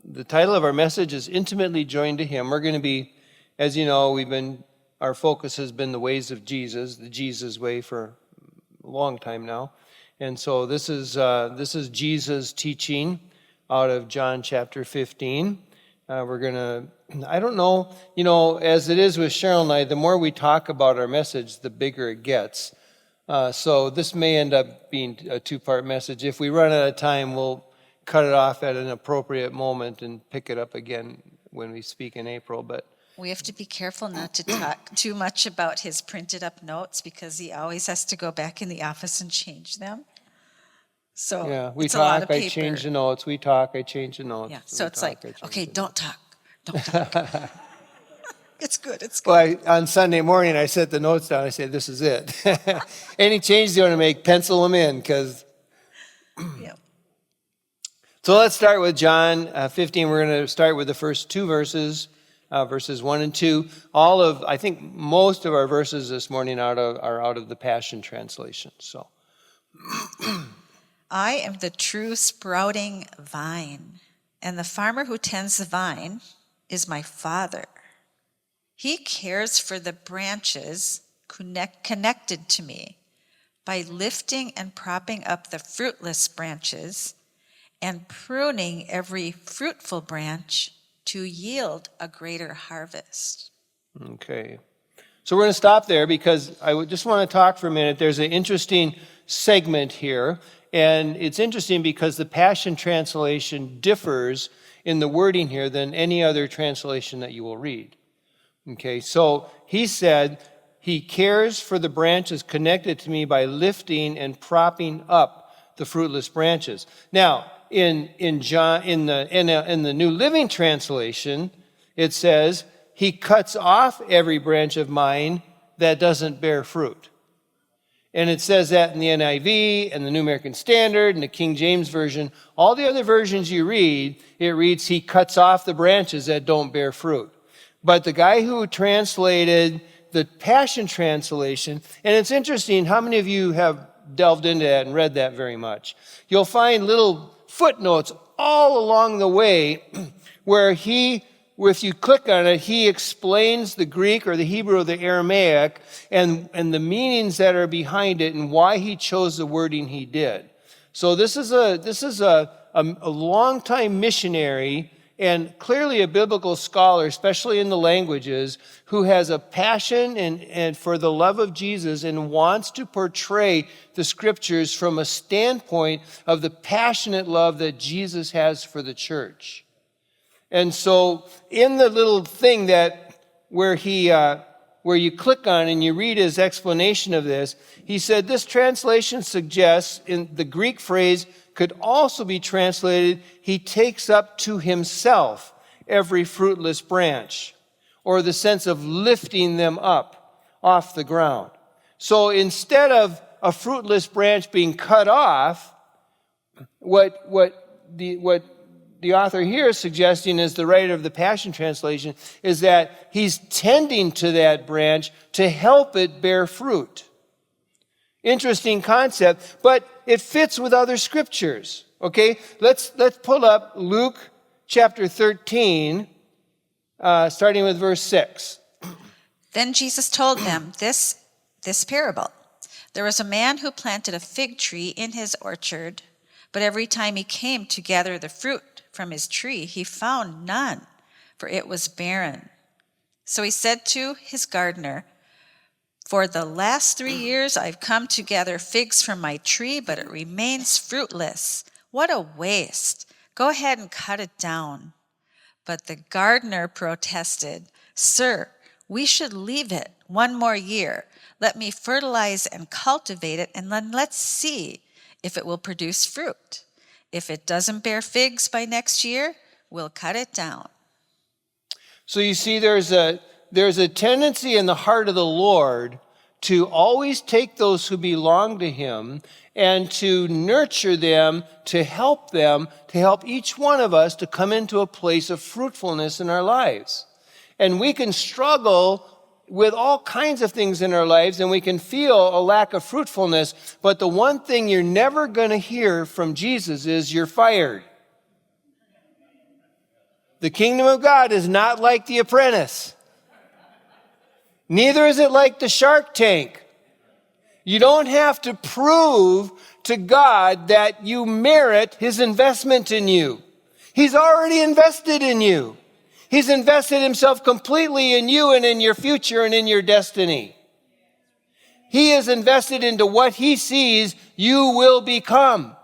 the title of our message is Intimately Joined to Him. We're going to be, as you know, our focus has been the ways of Jesus, the Jesus way for a long time now. And so this is Jesus' teaching out of John chapter 15. We're going to, I don't know, as it is with Cheryl and I, the more we talk about our message, the bigger it gets. So this may end up being a two-part message. If we run out of time, we'll cut it off at an appropriate moment and pick it up again when we speak in April. But we have to be careful not to talk too much about his printed up notes because he always has to go back in the office and change them. So yeah, we it's a lot talk, of I paper. change the notes. We talk, I change the notes. Yeah, so it's like, okay, don't talk. It's good. Well, on Sunday morning, I set the notes down. I said, this is it. Any changes you want to make, pencil them in, because... Yeah. So let's start with John 15. We're going to start with the first two verses, verses 1 and 2. I think most of our verses this morning are out of the Passion Translation. So, I am the true sprouting vine, and the farmer who tends the vine is my Father. He cares for the branches connected to me by lifting and propping up the fruitless branches and pruning every fruitful branch to yield a greater harvest. Okay. So we're going to stop there because I just want to talk for a minute. There's an interesting segment here, and it's interesting because the Passion Translation differs in the wording here than any other translation that you will read. Okay, so he said, he cares for the branches connected to me by lifting and propping up the fruitless branches. Now, in the New Living Translation, it says, he cuts off every branch of mine that doesn't bear fruit. And it says that in the NIV and the New American Standard and the King James Version. All the other versions you read, it reads, he cuts off the branches that don't bear fruit. But the guy who translated the Passion Translation, and it's interesting, how many of you have delved into that and read that very much? You'll find little footnotes all along the way where if you click on it, he explains the Greek or the Hebrew or the Aramaic and the meanings that are behind it and why he chose the wording he did. So this is a long-time missionary and clearly a biblical scholar, especially in the languages, who has a passion and for the love of Jesus and wants to portray the scriptures from a standpoint of the passionate love that Jesus has for the church. And so in the little thing where you click on and you read his explanation of this, he said this translation suggests in the Greek phrase could also be translated, he takes up to himself every fruitless branch, or the sense of lifting them up off the ground. So instead of a fruitless branch being cut off, what the author here is suggesting, is the writer of the Passion Translation, is that he's tending to that branch to help it bear fruit. Interesting concept, but it fits with other scriptures. Okay, let's pull up Luke chapter 13, starting with verse 6. Then Jesus told them this parable. There was a man who planted a fig tree in his orchard, but every time he came to gather the fruit from his tree, he found none, for it was barren. So he said to his gardener, for the last 3 years I've come to gather figs from my tree, but it remains fruitless. What a waste. Go ahead and cut it down. But the gardener protested, Sir, we should leave it 1 more year. Let me fertilize and cultivate it, and then let's see if it will produce fruit. If it doesn't bear figs by next year, we'll cut it down. So you see, there's a tendency in the heart of the Lord to always take those who belong to him and to nurture them, to help each one of us to come into a place of fruitfulness in our lives. And we can struggle with all kinds of things in our lives, and we can feel a lack of fruitfulness, but the one thing you're never going to hear from Jesus is you're fired. The kingdom of God is not like The Apprentice. Neither is it like the Shark Tank. You don't have to prove to God that you merit his investment in you. He's already invested in you. He's invested himself completely in you and in your future and in your destiny. He is invested into what he sees you will become.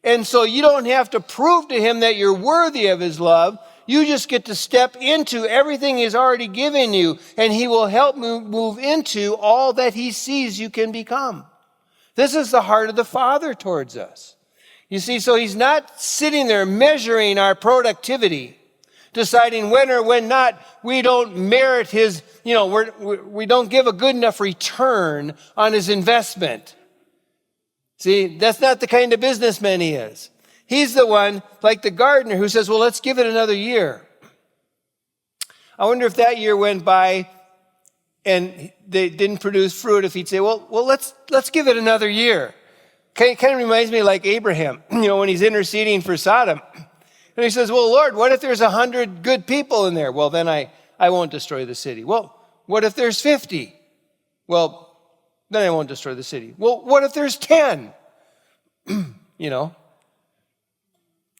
And so you don't have to prove to him that you're worthy of his love. You just get to step into everything he's already given you, and he will help move into all that he sees you can become. This is the heart of the Father towards us. You see, so he's not sitting there measuring our productivity, deciding when or when not we don't merit his, we don't give a good enough return on his investment. See, that's not the kind of businessman he is. He's the one, like the gardener, who says, well, let's give it another year. I wonder if that year went by and they didn't produce fruit, if he'd say, well, let's give it another year. Kind of reminds me like Abraham, when he's interceding for Sodom. And he says, well, Lord, what if there's 100 good people in there? Well, then I won't destroy the city. Well, what if there's 50? Well, then I won't destroy the city. Well, what if there's 10?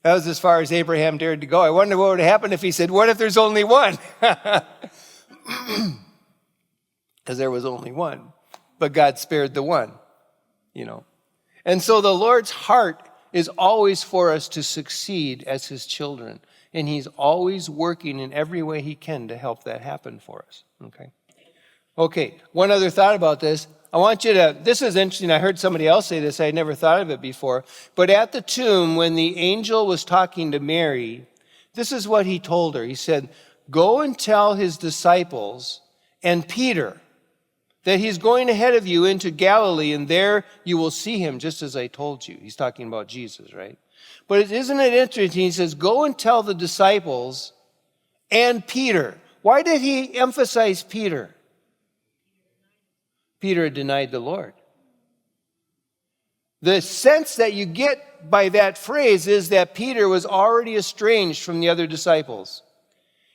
That was as far as Abraham dared to go. I wonder what would happen if he said, what if there's only one? Because there was only one. But God spared the one, And so the Lord's heart is always for us to succeed as his children. And he's always working in every way he can to help that happen for us. Okay, one other thought about this. I want you to, this is interesting. I heard somebody else say this. I had never thought of it before. But at the tomb, when the angel was talking to Mary, this is what he told her. He said, go and tell his disciples and Peter that he's going ahead of you into Galilee, and there you will see him, just as I told you. He's talking about Jesus, right? But isn't it interesting? He says, go and tell the disciples and Peter. Why did he emphasize Peter? Peter had denied the Lord. The sense that you get by that phrase is that Peter was already estranged from the other disciples,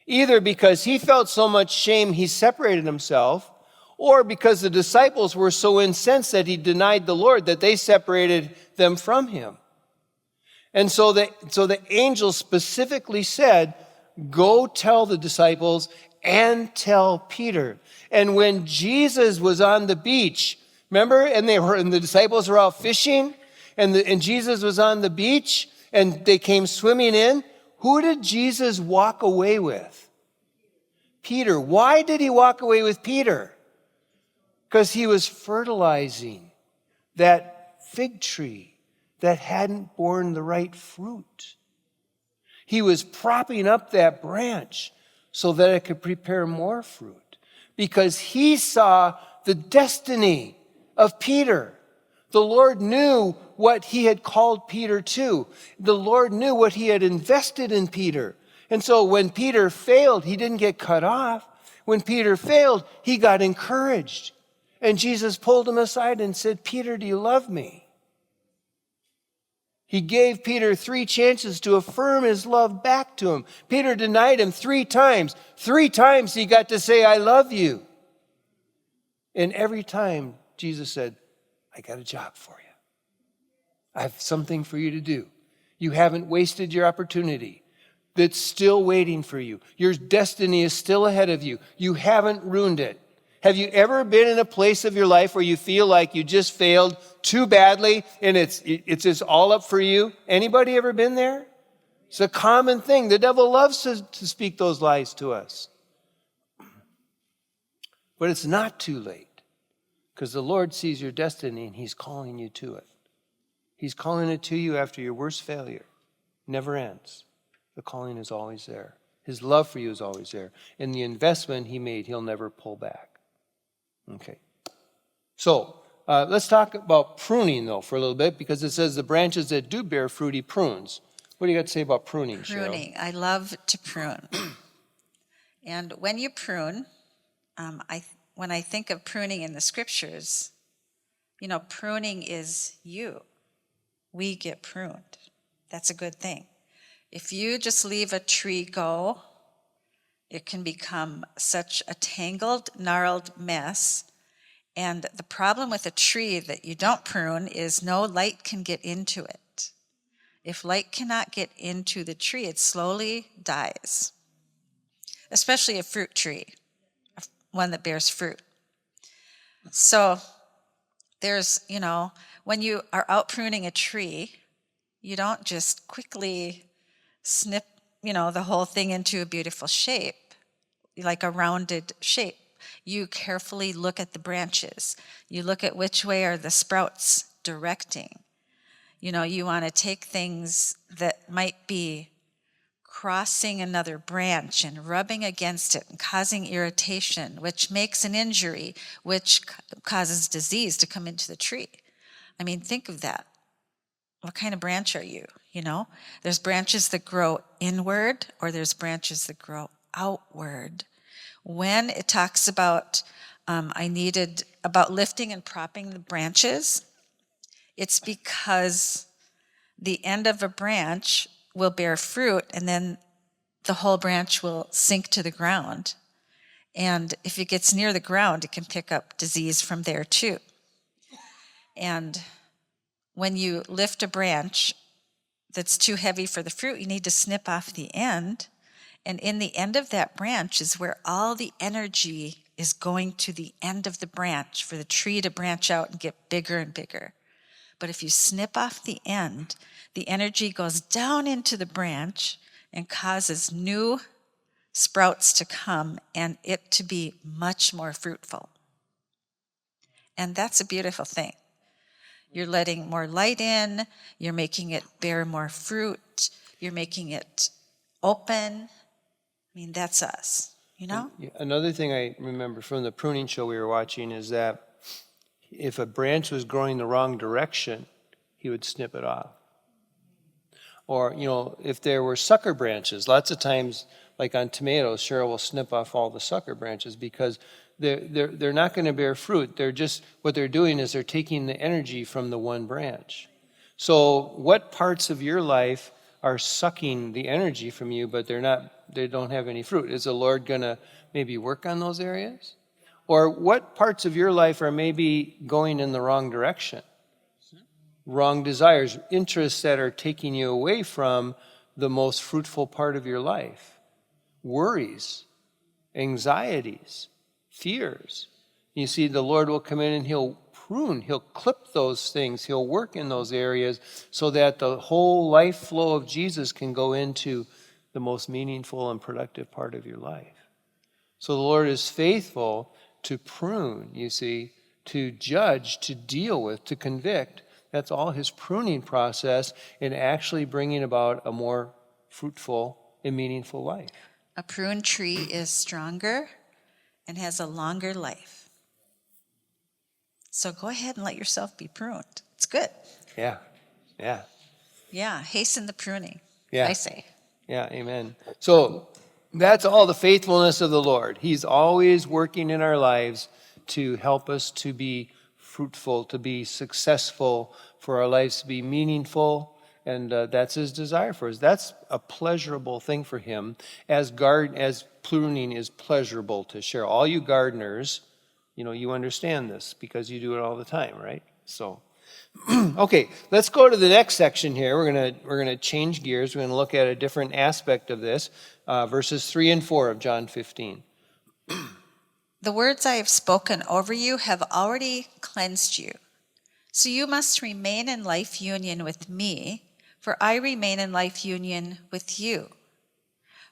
either because he felt so much shame he separated himself, or because the disciples were so incensed that he denied the Lord that they separated them from him. And so the angel specifically said, go tell the disciples and tell Peter. And when Jesus was on the beach, remember, and the disciples were out fishing, and Jesus was on the beach, and they came swimming in, who did Jesus walk away with? Peter. Why did he walk away with Peter? Because he was fertilizing that fig tree that hadn't borne the right fruit. He was propping up that branch so that it could prepare more fruit, because he saw the destiny of Peter. The Lord knew what he had called Peter to. The Lord knew what he had invested in Peter. And so when Peter failed, he didn't get cut off. When Peter failed, he got encouraged. And Jesus pulled him aside and said, Peter, do you love me? He gave Peter 3 chances to affirm his love back to him. Peter denied him 3 times. 3 times he got to say, I love you. And every time Jesus said, I got a job for you. I have something for you to do. You haven't wasted your opportunity. That's still waiting for you. Your destiny is still ahead of you. You haven't ruined it. Have you ever been in a place of your life where you feel like you just failed too badly and it's just all up for you? Anybody ever been there? It's a common thing. The devil loves to speak those lies to us. But it's not too late, because the Lord sees your destiny and he's calling you to it. He's calling it to you after your worst failure. Never ends. The calling is always there. His love for you is always there. And the investment he made, he'll never pull back. Okay. So let's talk about pruning, though, for a little bit, because it says the branches that do bear fruit, he prunes. What do you got to say about pruning, Cheryl? Pruning. I love to prune. And when you prune, when I think of pruning in the scriptures, pruning is you. We get pruned. That's a good thing. If you just leave a tree go, it can become such a tangled, gnarled mess. And the problem with a tree that you don't prune is no light can get into it. If light cannot get into the tree, it slowly dies, especially a fruit tree, one that bears fruit. So there's, when you are out pruning a tree, you don't just quickly snip, the whole thing into a beautiful shape, like a rounded shape. You carefully look at the branches. You look at which way are the sprouts directing. You want to take things that might be crossing another branch and rubbing against it and causing irritation, which makes an injury, which causes disease to come into the tree. I mean, think of that. What kind of branch are you? There's branches that grow inward, or there's branches that grow outward. When it talks about about lifting and propping the branches, it's because the end of a branch will bear fruit, and then the whole branch will sink to the ground. And if it gets near the ground, it can pick up disease from there too. And when you lift a branch that's too heavy for the fruit, you need to snip off the end. And in the end of that branch is where all the energy is going to the end of the branch for the tree to branch out and get bigger and bigger. But if you snip off the end, the energy goes down into the branch and causes new sprouts to come and it to be much more fruitful. And that's a beautiful thing. You're letting more light in, you're making it bear more fruit, you're making it open. I mean, that's us, Another thing I remember from the pruning show we were watching is that if a branch was growing the wrong direction, he would snip it off. Or, if there were sucker branches, lots of times, like on tomatoes, Cheryl will snip off all the sucker branches because they're not going to bear fruit. What they're doing is they're taking the energy from the one branch. So what parts of your life are sucking the energy from you, but they don't have any fruit? Is the Lord going to maybe work on those areas? Or what parts of your life are maybe going in the wrong direction? Wrong desires, interests that are taking you away from the most fruitful part of your life. Worries, anxieties, fears. You see, the Lord will come in and he'll prune, he'll clip those things, he'll work in those areas so that the whole life flow of Jesus can go into the most meaningful and productive part of your life. So the Lord is faithful to prune, you see, to judge, to deal with, to convict. That's all his pruning process in actually bringing about a more fruitful and meaningful life. A pruned tree is stronger and has a longer life. So go ahead and let yourself be pruned. It's good. Yeah. Yeah, hasten the pruning, Yeah. I say. Yeah, amen. So that's all the faithfulness of the Lord. He's always working in our lives to help us to be fruitful, to be successful, for our lives to be meaningful, and that's his desire for us. That's a pleasurable thing for him, as pruning is pleasurable to Cheryl. All you gardeners, you understand this because you do it all the time, right? So, okay, let's go to the next section here. We're gonna change gears. We're gonna look at a different aspect of this, verses 3 and 4 of John 15. The words I have spoken over you have already cleansed you. So you must remain in life union with me, for I remain in life union with you.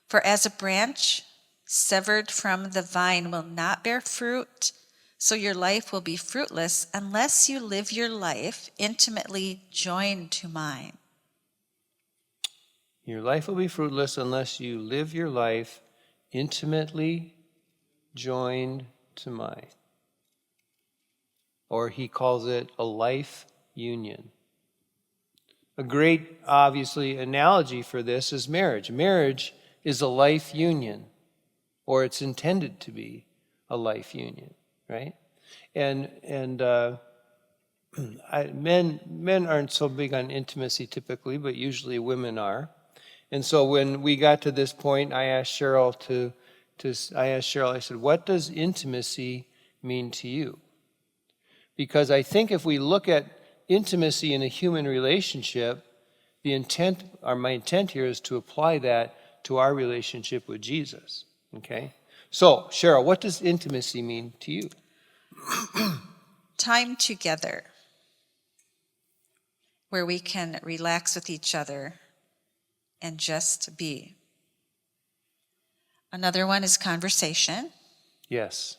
For as a branch severed from the vine will not bear fruit, so your life will be fruitless unless you live your life intimately joined to mine. Your life will be fruitless unless you live your life intimately joined to mine. Or he calls it a life union. A great, obviously, analogy for this is marriage. Marriage is a life union, or it's intended to be a life union, right? And men aren't so big on intimacy typically, but usually women are. And so when we got to this point, I asked Cheryl, I said, what does intimacy mean to you? Because I think if we look at intimacy in a human relationship, my intent here is to apply that to our relationship with Jesus. Okay? So, Cheryl, what does intimacy mean to you? Time together where we can relax with each other and just be. Another one is conversation. Yes.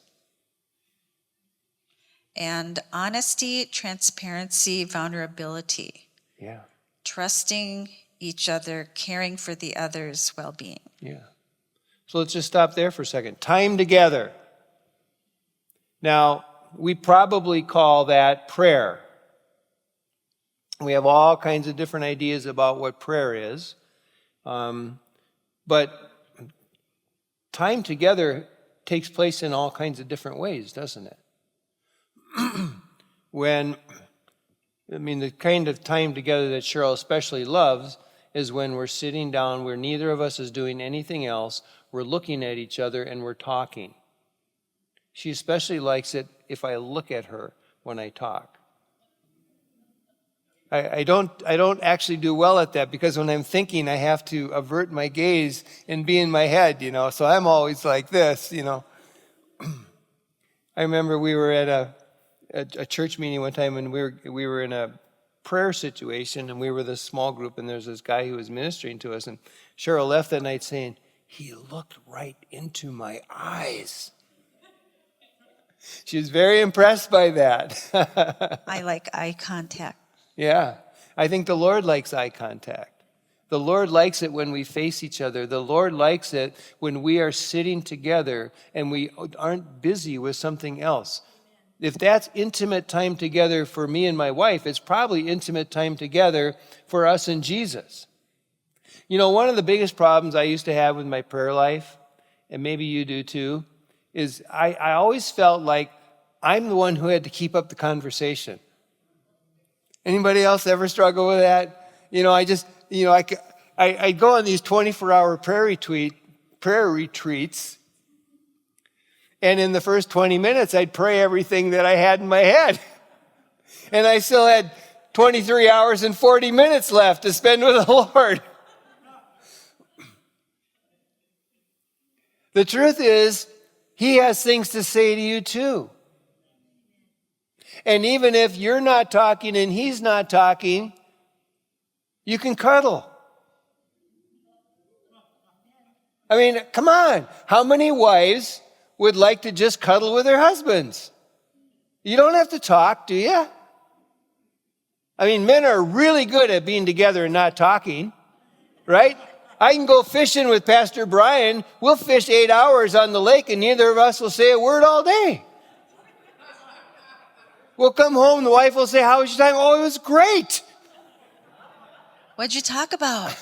And honesty, transparency, vulnerability. Yeah. Trusting each other, caring for the other's well-being. Yeah. So let's just stop there for a second. Time together. Now, we probably call that prayer. We have all kinds of different ideas about what prayer is. But time together takes place in all kinds of different ways, doesn't it? The kind of time together that Cheryl especially loves is when we're sitting down, where neither of us is doing anything else, we're looking at each other and we're talking. She especially likes it if I look at her when I talk. I don't actually do well at that, because when I'm thinking, I have to avert my gaze and be in my head, so I'm always like this, I remember we were at a church meeting one time, and we were in a prayer situation, and we were this small group, and there's this guy who was ministering to us, and Cheryl left that night saying, he looked right into my eyes. She was very impressed by that. I like eye contact. Yeah, I think the Lord likes eye contact. The Lord likes it when we face each other. The Lord likes it when we are sitting together and we aren't busy with something else. If that's intimate time together for me and my wife, it's probably intimate time together for us and Jesus. One of the biggest problems I used to have with my prayer life, and maybe you do too, is I always felt like I'm the one who had to keep up the conversation. Anybody else ever struggle with that? I go on these 24-hour prayer retreats, and in the first 20 minutes, I'd pray everything that I had in my head. And I still had 23 hours and 40 minutes left to spend with the Lord. The truth is, He has things to say to you too. And even if you're not talking and He's not talking, you can cuddle. Come on. How many wives would like to just cuddle with their husbands? You don't have to talk, do you? Men are really good at being together and not talking, right? I can go fishing with Pastor Brian. We'll fish 8 hours on the lake and neither of us will say a word all day. We'll come home, the wife will say, how was your time? Oh, it was great. What'd you talk about?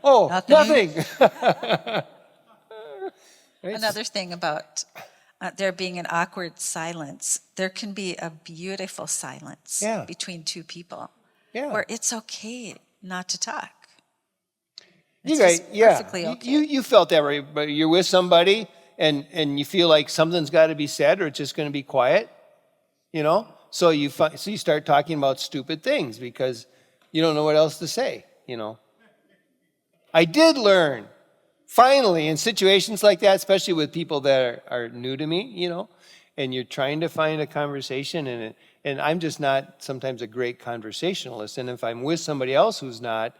Oh, nothing. Another thing about there being an awkward silence, there can be a beautiful silence between two people where it's okay not to talk. Perfectly okay. You felt that way, but you're with somebody and you feel like something's got to be said or it's just going to be quiet. So you start talking about stupid things because you don't know what else to say, I did learn, finally, in situations like that, especially with people that are new to me, and you're trying to find a conversation, and I'm just not sometimes a great conversationalist, and if I'm with somebody else who's not,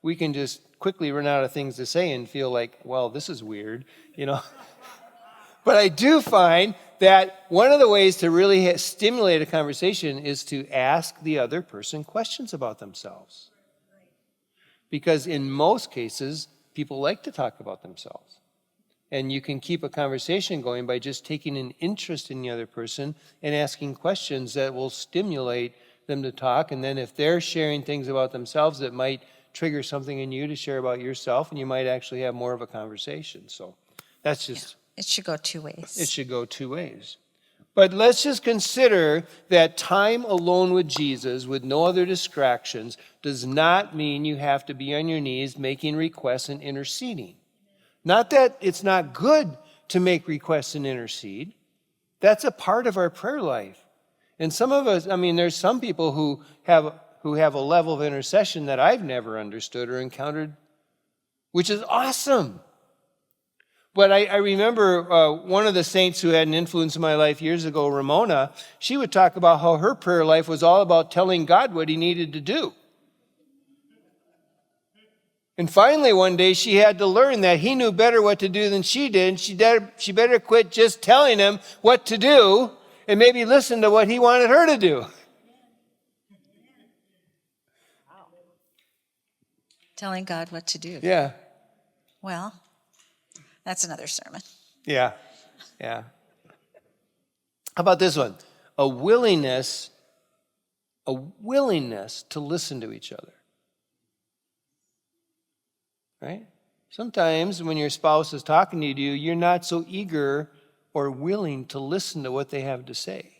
we can just quickly run out of things to say and feel like, well, this is weird, But I do find that one of the ways to really stimulate a conversation is to ask the other person questions about themselves. Because in most cases, people like to talk about themselves. And you can keep a conversation going by just taking an interest in the other person and asking questions that will stimulate them to talk. And then if they're sharing things about themselves, that might trigger something in you to share about yourself, and you might actually have more of a conversation. So that's just... It should go two ways. It should go two ways. But let's just consider that time alone with Jesus, with no other distractions, does not mean you have to be on your knees making requests and interceding. Not that it's not good to make requests and intercede. That's a part of our prayer life. And some of us, there's some people who have a level of intercession that I've never understood or encountered, which is awesome. But I remember one of the saints who had an influence in my life years ago, Ramona, she would talk about how her prayer life was all about telling God what he needed to do. And finally, one day, she had to learn that he knew better what to do than she did. She better quit just telling him what to do and maybe listen to what he wanted her to do. Telling God what to do. Yeah. Well, that's another sermon. Yeah. How about this one? A willingness to listen to each other. Right? Sometimes when your spouse is talking to you, you're not so eager or willing to listen to what they have to say.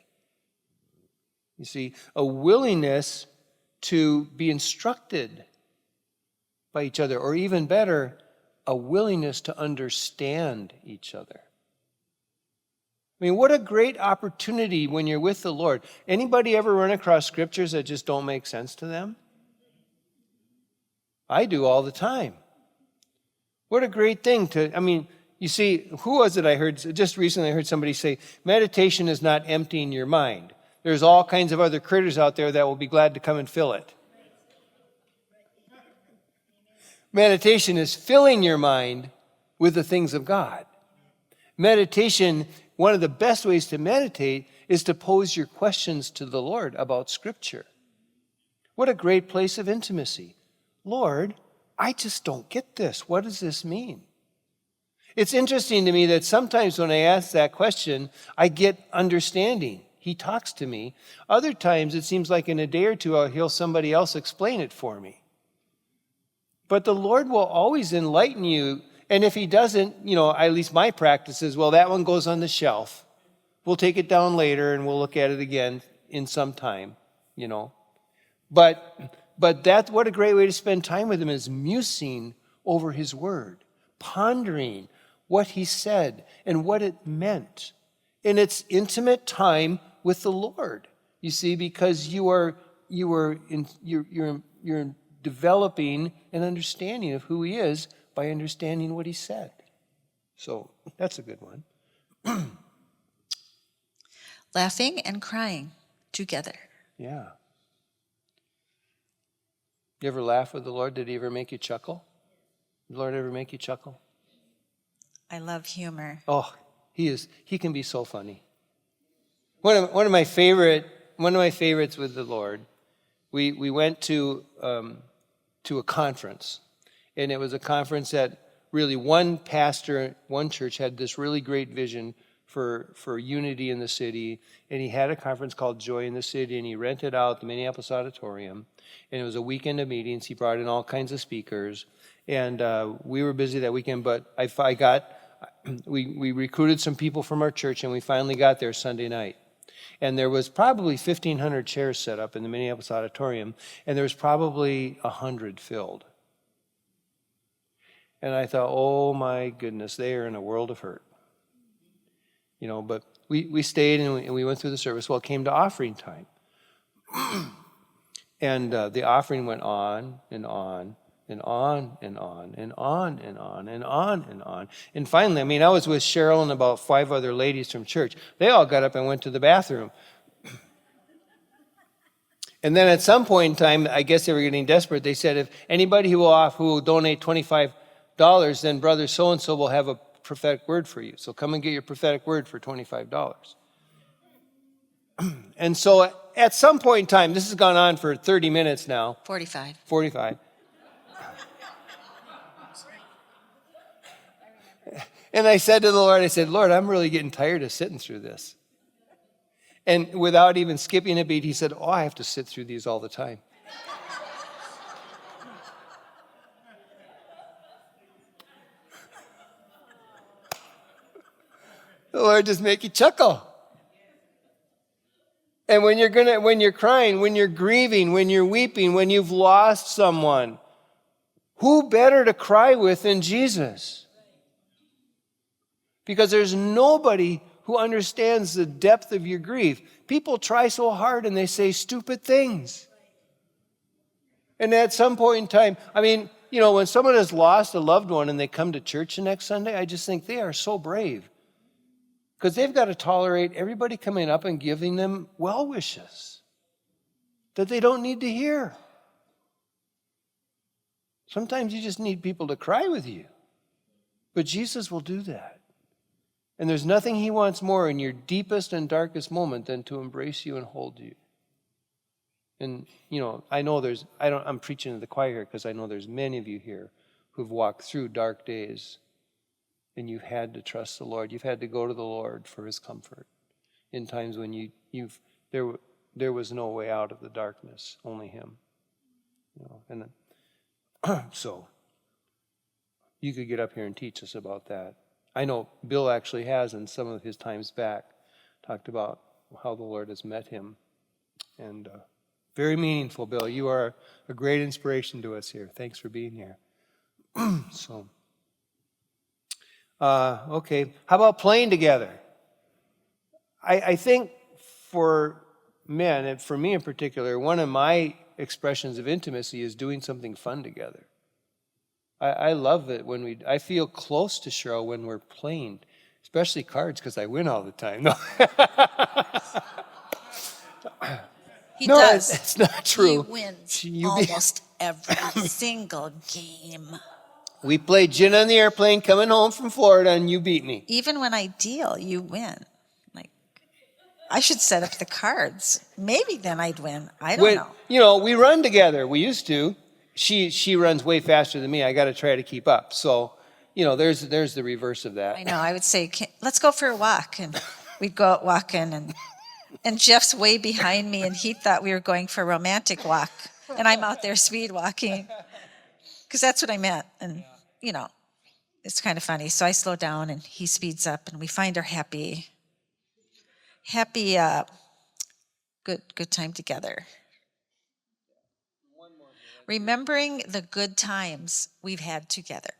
You see, a willingness to be instructed by each other, or even better, a willingness to understand each other. What a great opportunity when you're with the Lord. Anybody ever run across scriptures that just don't make sense to them? I do all the time. What a great thing you see, who was it I heard, just recently I heard somebody say, meditation is not emptying your mind. There's all kinds of other critters out there that will be glad to come and fill it. Meditation is filling your mind with the things of God. Meditation, one of the best ways to meditate is to pose your questions to the Lord about Scripture. What a great place of intimacy. Lord, I just don't get this. What does this mean? It's interesting to me that sometimes when I ask that question, I get understanding. He talks to me. Other times it seems like in a day or two, I'll hear somebody else explain it for me. But the Lord will always enlighten you. And if he doesn't, at least my practice is, well, that one goes on the shelf. We'll take it down later and we'll look at it again in some time, But that's what a great way to spend time with him is musing over his word, pondering what he said and what it meant. And it's intimate time with the Lord, you see, because you're developing an understanding of who he is by understanding what he said. So that's a good one. Laughing and crying together. Yeah. You ever laugh with the Lord? Did he ever make you chuckle? Did the Lord ever make you chuckle? I love humor. Oh, he can be so funny. One of my favorites with the Lord, we went to a conference, and it was a conference that really one pastor, one church had this really great vision for unity in the city, and he had a conference called Joy in the City, and he rented out the Minneapolis Auditorium, and it was a weekend of meetings. He brought in all kinds of speakers, and we were busy that weekend, but we recruited some people from our church, and we finally got there Sunday night. And there was probably 1,500 chairs set up in the Minneapolis Auditorium, and there was probably 100 filled. And I thought, oh my goodness, they are in a world of hurt. But we stayed and we went through the service. Well, it came to offering time. And the offering went on and on and on and on and on and on and on and on. And finally, I was with Cheryl and about 5 other ladies from church. They all got up and went to the bathroom. And then at some point in time, I guess they were getting desperate. They said, if anybody who will donate $25, then brother so-and-so will have a prophetic word for you. So come and get your prophetic word for $25. And so at some point in time, this has gone on for 30 minutes now. 45. And I said to the Lord, Lord, I'm really getting tired of sitting through this. And without even skipping a beat, he said, I have to sit through these all the time. The Lord just make you chuckle. And when you're crying, when you're grieving, when you're weeping, when you've lost someone, who better to cry with than Jesus? Because there's nobody who understands the depth of your grief. People try so hard and they say stupid things. And at some point in time, when someone has lost a loved one and they come to church the next Sunday, I just think they are so brave. Because they've got to tolerate everybody coming up and giving them well wishes that they don't need to hear. Sometimes you just need people to cry with you. But Jesus will do that. And there's nothing he wants more in your deepest and darkest moment than to embrace you and hold you. And, I know I'm preaching to the choir here because I know there's many of you here who've walked through dark days and you've had to trust the Lord. You've had to go to the Lord for his comfort in times when there was no way out of the darkness, only him. And so you could get up here and teach us about that. I know Bill actually has, in some of his times back, talked about how the Lord has met him. And very meaningful, Bill. You are a great inspiration to us here. Thanks for being here. Okay. How about playing together? I think for men, and for me in particular, one of my expressions of intimacy is doing something fun together. I love it when I feel close to Cheryl when we're playing, especially cards, because I win all the time. No, He does. It's not true. He wins almost every single game. We played gin on the airplane coming home from Florida, and you beat me. Even when I deal, you win. I should set up the cards. Maybe then I'd win. I don't know. We run together. We used to. She runs way faster than me. I got to try to keep up. So, there's the reverse of that. I know. I would say, let's go for a walk. And we'd go out walking. And Jeff's way behind me, and he thought we were going for a romantic walk. And I'm out there speed walking. Because that's what I meant. And, it's kind of funny. So I slow down, and he speeds up, and we find our happy, good time together. Remembering the good times we've had together.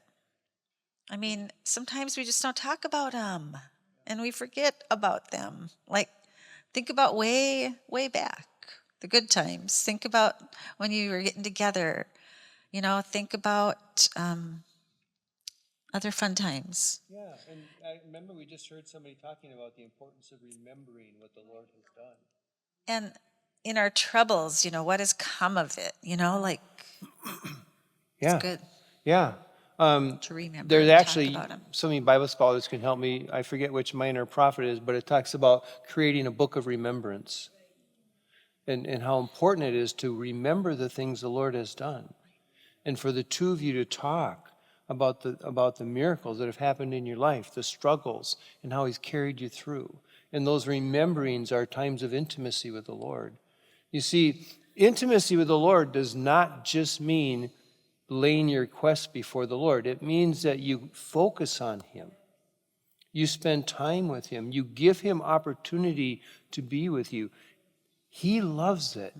Sometimes we just don't talk about them, and we forget about them. Think about way, way back, the good times. Think about when you were getting together. Think about other fun times. Yeah, and I remember we just heard somebody talking about the importance of remembering what the Lord has done. And in our troubles, what has come of it? Yeah. It's good. Yeah. To remember. There's actually talk about 'em. so many Bible scholars can help me. I forget which minor prophet it is, but it talks about creating a book of remembrance and how important it is to remember the things the Lord has done. And for the two of you to talk about the miracles that have happened in your life, the struggles, and how he's carried you through. And those rememberings are times of intimacy with the Lord. You see, intimacy with the Lord does not just mean laying your requests before the Lord. It means that you focus on him. You spend time with him. You give him opportunity to be with you. He loves it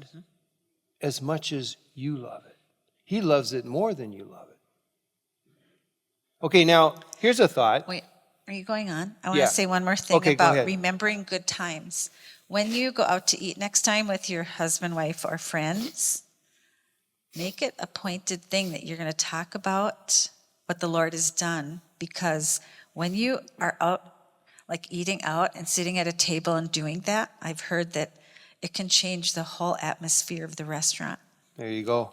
as much as you love it. He loves it more than you love it. Okay, now, here's a thought. Wait, are you going on? I want Yeah. to say one more thing Okay, go about ahead. remembering good times. When you go out to eat next time with your husband, wife, or friends, make it a pointed thing that you're going to talk about what the Lord has done. Because when you are out, eating out and sitting at a table and doing that, I've heard that it can change the whole atmosphere of the restaurant. There you go.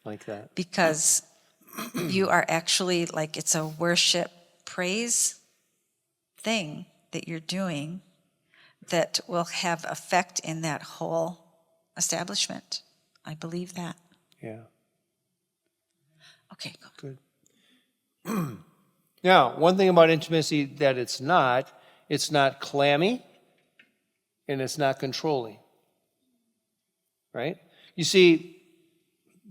Like that. Because you are actually, it's a worship, praise thing that you're doing that will have effect in that whole establishment. I believe that. Yeah. Okay, go. Good. Now, one thing about intimacy that it's not clammy and it's not controlling. Right? You see,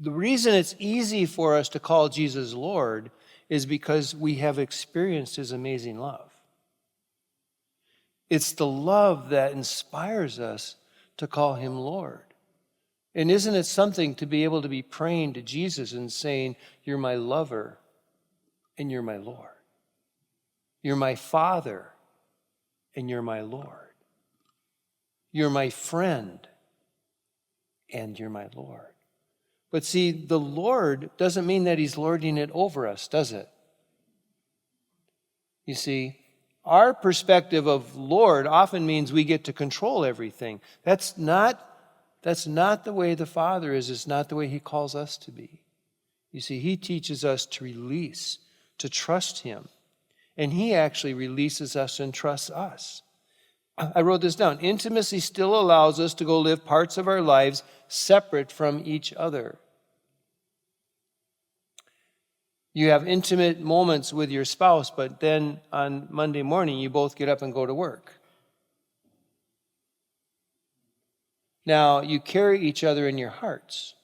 the reason it's easy for us to call Jesus Lord is because we have experienced his amazing love. It's the love that inspires us to call him Lord. And isn't it something to be able to be praying to Jesus and saying, you're my lover and you're my Lord. You're my Father and you're my Lord. You're my friend and you're my Lord. But see, the Lord doesn't mean that he's lording it over us, does it? You see, our perspective of Lord often means we get to control everything. That's not the way the Father is. It's not the way he calls us to be. You see, he teaches us to release, to trust him. And he actually releases us and trusts us. I wrote this down. Intimacy still allows us to go live parts of our lives separate from each other. You have intimate moments with your spouse, but then on Monday morning, you both get up and go to work. Now, you carry each other in your hearts.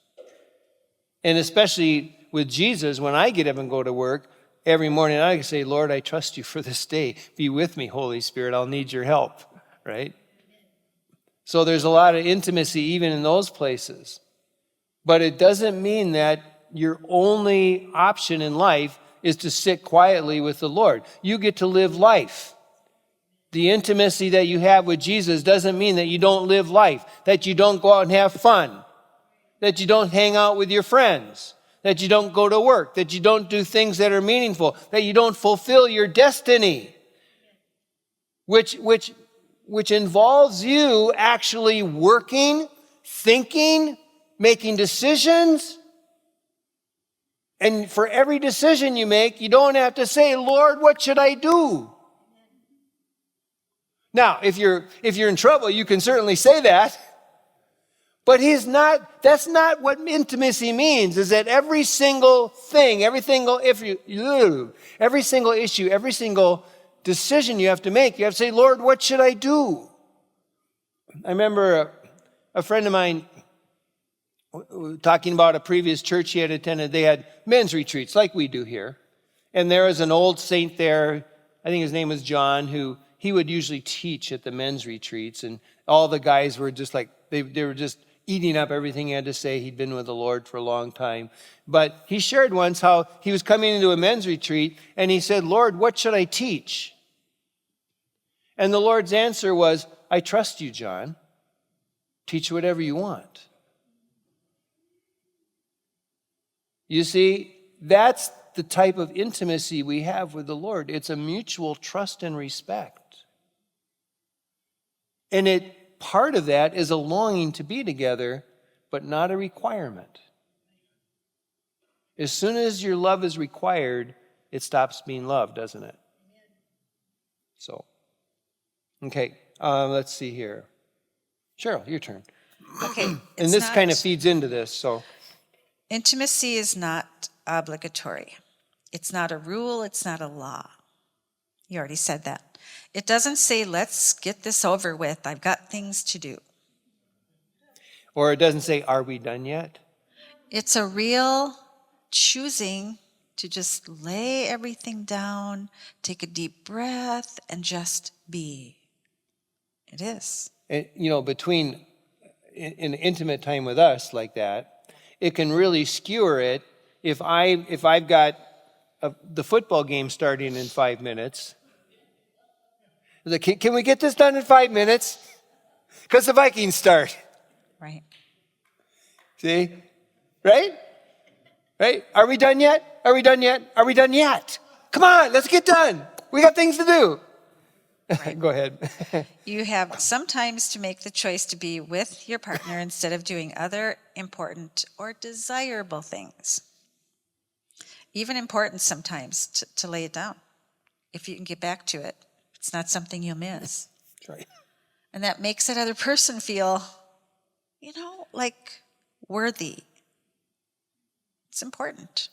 And especially with Jesus, when I get up and go to work, every morning I say, Lord, I trust you for this day. Be with me, Holy Spirit. I'll need your help, right? So there's a lot of intimacy even in those places. But it doesn't mean that your only option in life is to sit quietly with the Lord. You get to live life. The intimacy that you have with Jesus doesn't mean that you don't live life, that you don't go out and have fun, that you don't hang out with your friends, that you don't go to work, that you don't do things that are meaningful, that you don't fulfill your destiny, which involves you actually working, thinking, making decisions. And for every decision you make, you don't have to say, Lord, what should I do? Now, if you're in trouble, you can certainly say that. But that's not what intimacy means, is that every single thing, every single issue, every single decision you have to make, you have to say, Lord, what should I do? I remember a friend of mine talking about a previous church he had attended. They had men's retreats like we do here. And there was an old saint there, I think his name was John, who he would usually teach at the men's retreats. And all the guys were just like, they were just eating up everything he had to say. He'd been with the Lord for a long time. But he shared once how he was coming into a men's retreat and he said, Lord, what should I teach? And the Lord's answer was, I trust you, John. Teach whatever you want. You see, that's the type of intimacy we have with the Lord. It's a mutual trust and respect. And part of that is a longing to be together, but not a requirement. As soon as your love is required, it stops being love, doesn't it? So, okay, let's see here. Cheryl, your turn. Okay. And this kind of feeds into this, so. Intimacy is not obligatory. It's not a rule. It's not a law. You already said that. It doesn't say, let's get this over with. I've got things to do. Or it doesn't say, are we done yet? It's a real choosing to just lay everything down, take a deep breath, and just be. It is. And, between an intimate time with us like that, it can really skewer it if I've got the football game starting in 5 minutes. Can we get this done in 5 minutes? Because the Vikings start. Right. See? Right? Right? Are we done yet? Are we done yet? Are we done yet? Come on, let's get done. We got things to do. Right. Go ahead. You have sometimes to make the choice to be with your partner instead of doing other important or desirable things. Even important sometimes to lay it down. If you can get back to it, it's not something you'll miss. That's right. And that makes that other person feel, like worthy. It's important.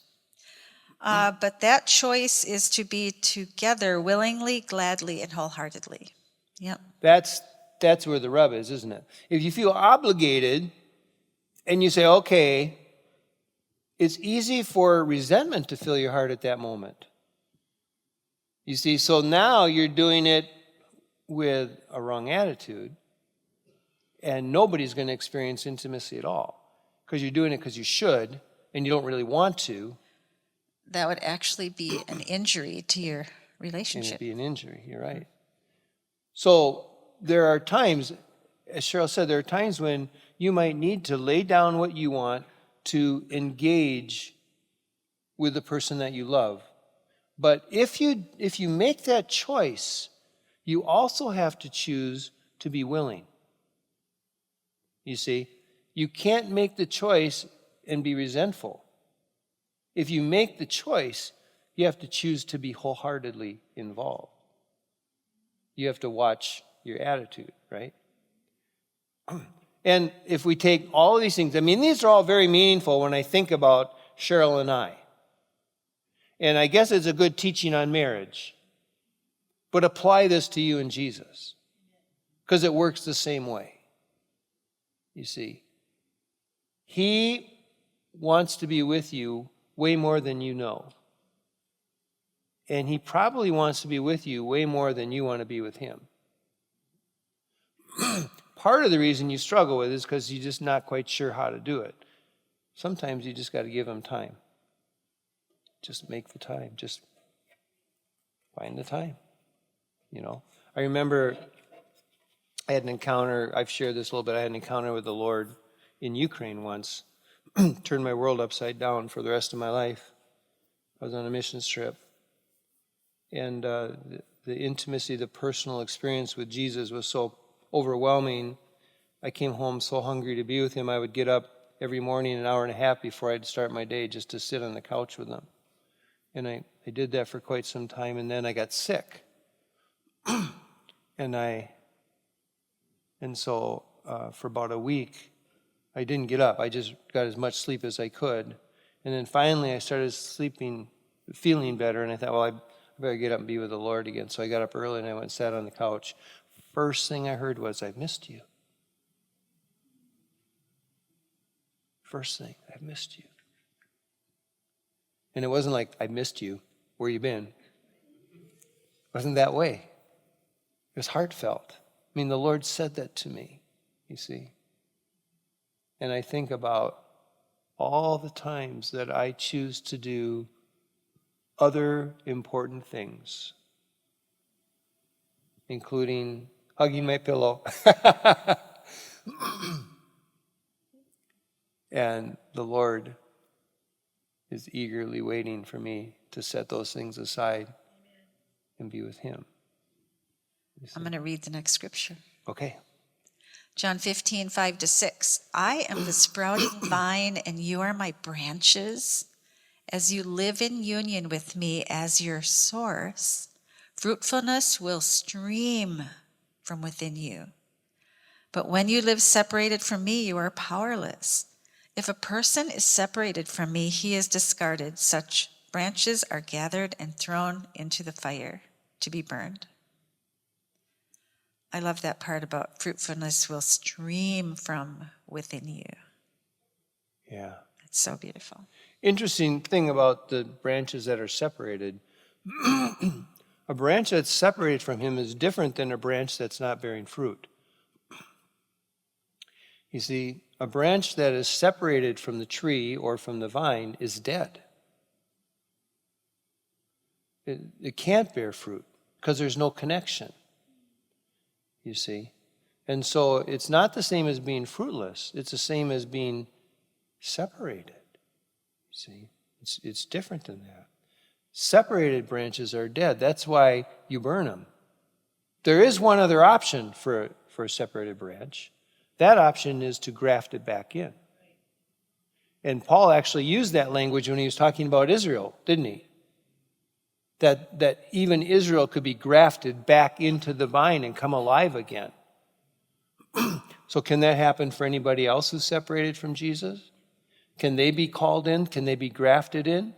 But that choice is to be together willingly, gladly, and wholeheartedly. Yep. That's where the rub is, isn't it? If you feel obligated and you say, okay, it's easy for resentment to fill your heart at that moment. You see, so now you're doing it with a wrong attitude. and nobody's going to experience intimacy at all because you're doing it because you should and you don't really want to. That would actually be an injury to your And relationship. it'd be an injury. You're right. So there are times, as Cheryl said, there are times when you might need to lay down what you want to engage with the person that you love. But if you make that choice, you also have to choose to be willing. You see, you can't make the choice and be resentful. If you make the choice, you have to choose to be wholeheartedly involved. You have to watch your attitude, right? And if we take all of these things, I mean, these are all very meaningful when I think about Cheryl and I. And I guess it's a good teaching on marriage. But apply this to you and Jesus, because it works the same way. You see, he wants to be with you way more than you know. And he probably wants to be with you way more than you want to be with him. Part of the reason you struggle with it is because you're just not quite sure how to do it. Sometimes you just got to give him time. Just make the time. Just find the time. You know, I remember I had an encounter, I've shared this a little bit, I had an encounter with the Lord in Ukraine once. Turned my world upside down for the rest of my life. I was on a missions trip. And the intimacy, the personal experience with Jesus was so overwhelming. I came home so hungry to be with him, I would get up every morning an hour and a half before I'd start my day just to sit on the couch with him. And I did that for quite some time, and then I got sick. And so for about a week, I didn't get up. I just got as much sleep as I could. And then finally I started feeling better, and I thought, well, I better get up and be with the Lord again. So I got up early and I went and sat on the couch. First thing I heard was, I've missed you. First thing, I've missed you. And it wasn't like, I missed you, where you been? It wasn't that way. It was heartfelt. I mean, the Lord said that to me, you see. And I think about all the times that I choose to do other important things, including hugging my pillow. And the Lord is eagerly waiting for me to set those things aside and be with him. I'm going to read the next scripture. Okay. John 15, 5-6. I am the sprouting vine, and you are my branches. As you live in union with me as your source, fruitfulness will stream from within you. But when you live separated from me, you are powerless. If a person is separated from me, he is discarded. Such branches are gathered and thrown into the fire to be burned. I love that part about fruitfulness will stream from within you. Yeah. It's so beautiful. Interesting thing about the branches that are separated. A branch that's separated from him is different than a branch that's not bearing fruit. You see, a branch that is separated from the tree or from the vine is dead. It can't bear fruit because there's no connection. You see? And so it's not the same as being fruitless. It's the same as being separated. You see? It's different than that. Separated branches are dead. That's why you burn them. There is one other option for a separated branch. That option is to graft it back in. And Paul actually used that language when he was talking about Israel, didn't he? That even Israel could be grafted back into the vine and come alive again. So can that happen for anybody else who's separated from Jesus? Can they be called in? Can they be grafted in?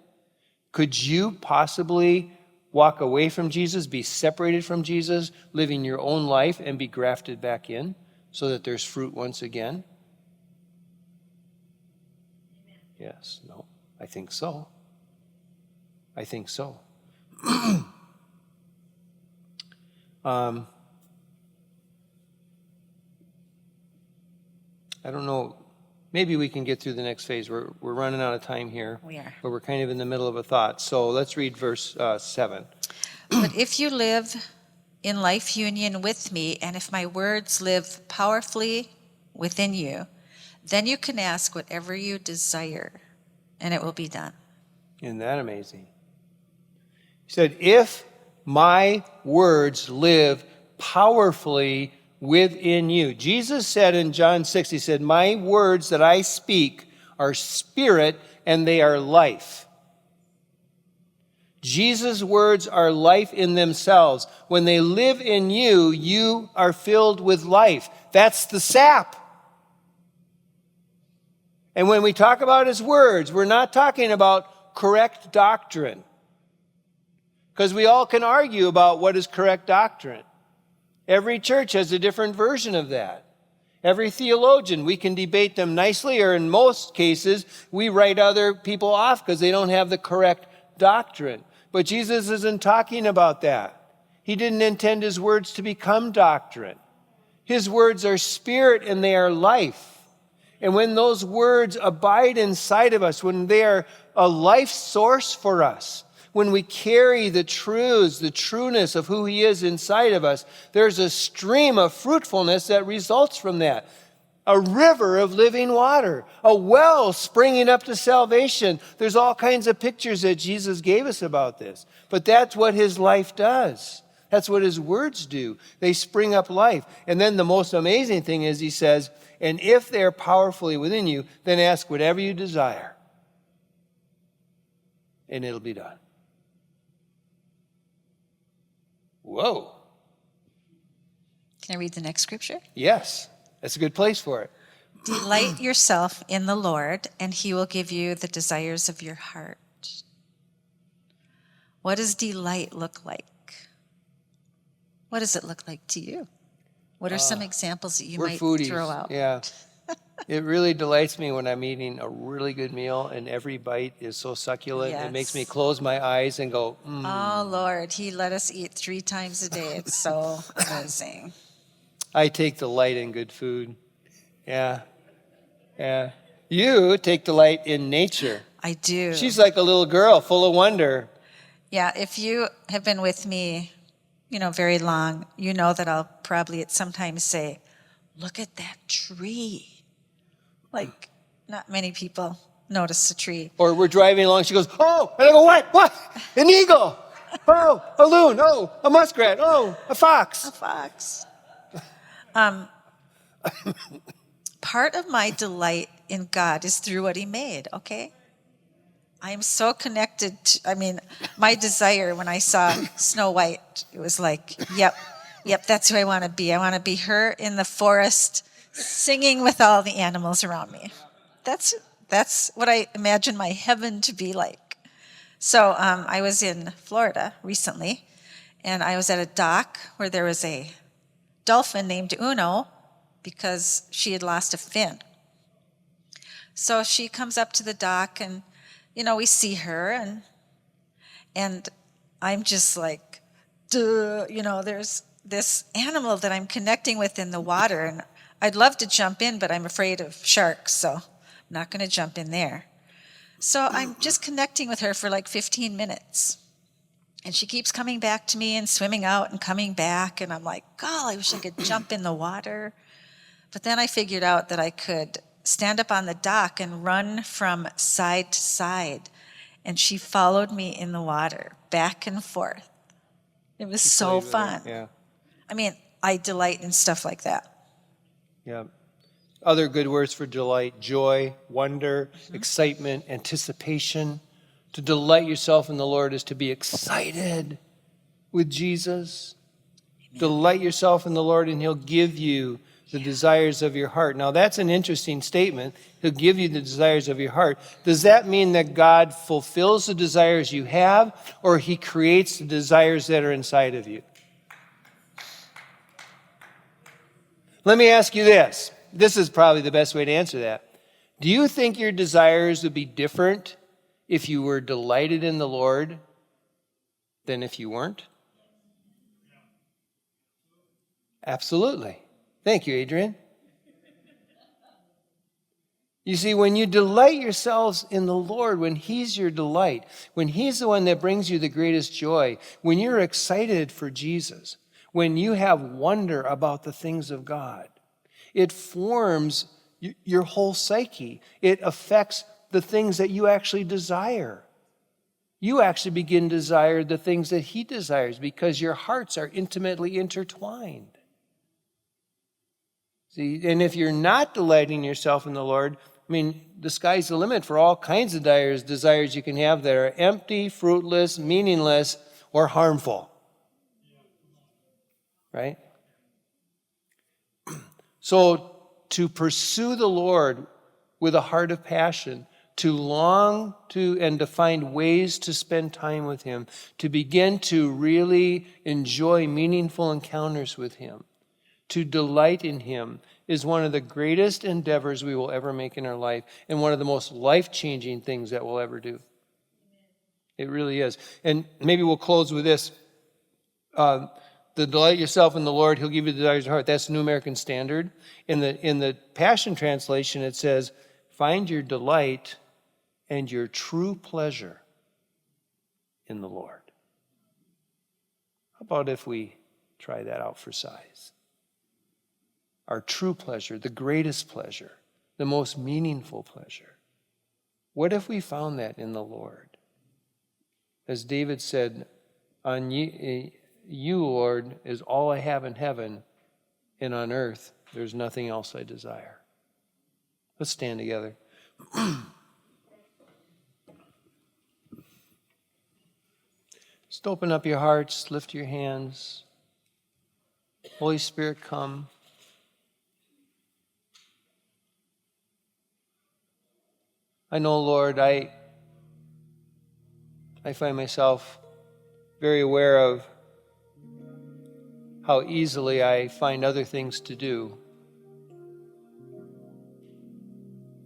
Could you possibly walk away from Jesus, be separated from Jesus, living your own life, and be grafted back in so that there's fruit once again? Yes, no, I think so. I think so. I don't know, maybe we can get through the next phase. We're running out of time here. We are. But we're kind of in the middle of a thought. So let's read verse 7. But if you live in life union with me, and if my words live powerfully within you, then you can ask whatever you desire, and it will be done. Isn't that amazing? He said, if my words live powerfully within you. Jesus said in John 6, he said, my words that I speak are spirit and they are life. Jesus' words are life in themselves. When they live in you, you are filled with life. That's the sap. And when we talk about his words, we're not talking about correct doctrine. Because we all can argue about what is correct doctrine. Every church has a different version of that. Every theologian, we can debate them nicely, or in most cases, we write other people off because they don't have the correct doctrine. But Jesus isn't talking about that. He didn't intend his words to become doctrine. His words are spirit and they are life. And when those words abide inside of us, when they are a life source for us, when we carry the truths, the trueness of who he is inside of us, there's a stream of fruitfulness that results from that. A river of living water, a well springing up to salvation. There's all kinds of pictures that Jesus gave us about this. But that's what his life does. That's what his words do. They spring up life. And then the most amazing thing is he says, and if they're powerfully within you, then ask whatever you desire. And it'll be done. Whoa. Can I read the next scripture? Yes, that's a good place for it. Delight yourself in the Lord, and he will give you the desires of your heart. What does delight look like? What does it look like to you? What are some examples that you We're might foodies. throw out? Yeah. It really delights me when I'm eating a really good meal and every bite is so succulent. Yes. It makes me close my eyes and go, Oh, Lord, he let us eat 3 times a day. It's so amazing. I take delight in good food. Yeah. Yeah. You take delight in nature. I do. She's like a little girl full of wonder. Yeah, if you have been with me, very long, you know that I'll probably at some time say, look at that tree. Like, not many people notice the tree. Or we're driving along, she goes, oh, and I go, what? What? An eagle. Oh, a loon. Oh, a muskrat. Oh, a fox. A fox. Part of my delight in God is through what he made, okay? I am so connected to, my desire when I saw Snow White, it was like, yep, that's who I want to be. I want to be her in the forest singing with all the animals around me. That's what I imagine my heaven to be like. So I was in Florida recently, and I was at a dock where there was a dolphin named Uno because she had lost a fin. So she comes up to the dock, and we see her, and I'm just like, duh, there's this animal that I'm connecting with in the water, and I'd love to jump in, but I'm afraid of sharks, so I'm not going to jump in there. So I'm just connecting with her for like 15 minutes. And she keeps coming back to me and swimming out and coming back, and I'm like, God, I wish I could jump in the water. But then I figured out that I could stand up on the dock and run from side to side. And she followed me in the water, back and forth. It was so fun. Yeah. I delight in stuff like that. Yeah. Other good words for delight: joy, wonder, excitement, anticipation. To delight yourself in the Lord is to be excited with Jesus. Amen. Delight yourself in the Lord, and he'll give you the desires of your heart. Now, that's an interesting statement. He'll give you the desires of your heart. Does that mean that God fulfills the desires you have, or he creates the desires that are inside of you? Let me ask you this. This is probably the best way to answer that. Do you think your desires would be different if you were delighted in the Lord than if you weren't? Absolutely. Thank you, Adrian. You see, when you delight yourselves in the Lord, when He's your delight, when He's the one that brings you the greatest joy, when you're excited for Jesus, when you have wonder about the things of God, it forms your whole psyche. It affects the things that you actually desire. You actually begin to desire the things that He desires because your hearts are intimately intertwined. See, and if you're not delighting yourself in the Lord, I mean, the sky's the limit for all kinds of desires you can have that are empty, fruitless, meaningless, or harmful. Right? So to pursue the Lord with a heart of passion, to long to and to find ways to spend time with Him, to begin to really enjoy meaningful encounters with Him, to delight in Him is one of the greatest endeavors we will ever make in our life and one of the most life-changing things that we'll ever do. It really is. And maybe we'll close with this. The delight yourself in the Lord, He'll give you the desires of your heart. That's the New American Standard. In the Passion Translation, it says, find your delight and your true pleasure in the Lord. How about if we try that out for size? Our true pleasure, the greatest pleasure, the most meaningful pleasure. What if we found that in the Lord? As David said, on you, Lord, is all I have in heaven, and on earth there's nothing else I desire. Let's stand together. Just open up your hearts, lift your hands. Holy Spirit, come. I know, Lord, I find myself very aware of how easily I find other things to do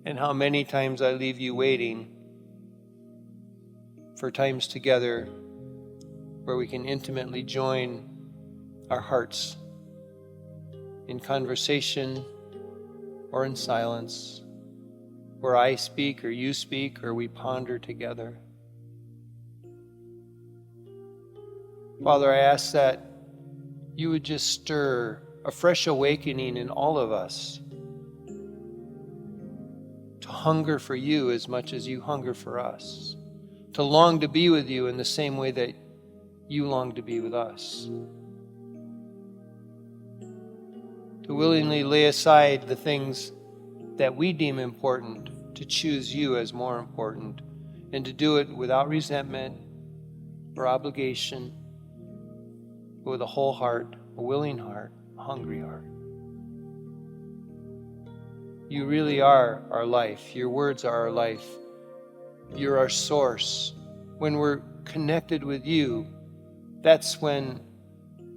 and how many times I leave you waiting for times together where we can intimately join our hearts in conversation or in silence, where I speak or you speak or we ponder together. Father, I ask that you would just stir a fresh awakening in all of us to hunger for you as much as you hunger for us, to long to be with you in the same way that you long to be with us, to willingly lay aside the things that we deem important, to choose you as more important, and to do it without resentment or obligation, but with a whole heart, a willing heart, a hungry heart. You really are our life. Your words are our life. You're our source. When we're connected with you, that's when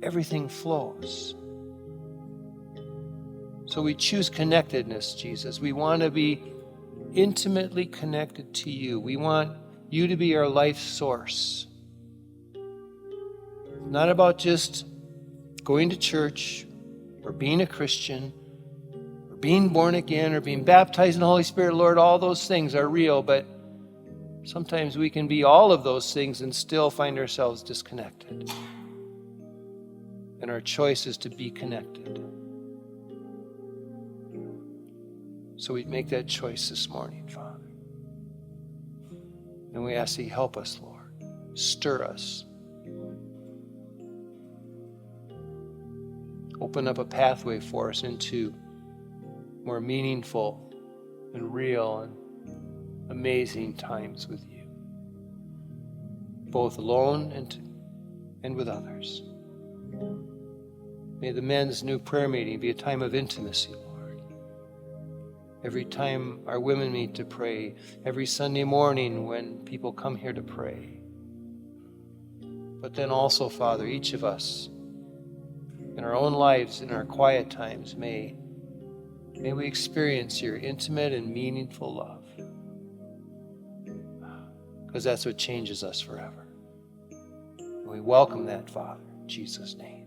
everything flows. So we choose connectedness, Jesus. We want to be intimately connected to you. We want you to be our life source. Not about just going to church or being a Christian or being born again or being baptized in the Holy Spirit. Lord, all those things are real, but sometimes we can be all of those things and still find ourselves disconnected. And our choice is to be connected. So we make that choice this morning, Father. And we ask that you help us, Lord. Stir us. Open up a pathway for us into more meaningful and real and amazing times with you, both alone and with others. May the men's new prayer meeting be a time of intimacy, Lord. Every time our women meet to pray, every Sunday morning when people come here to pray. But then also, Father, each of us in our own lives, in our quiet times, may we experience your intimate and meaningful love. Because that's what changes us forever. And we welcome that, Father, in Jesus' name.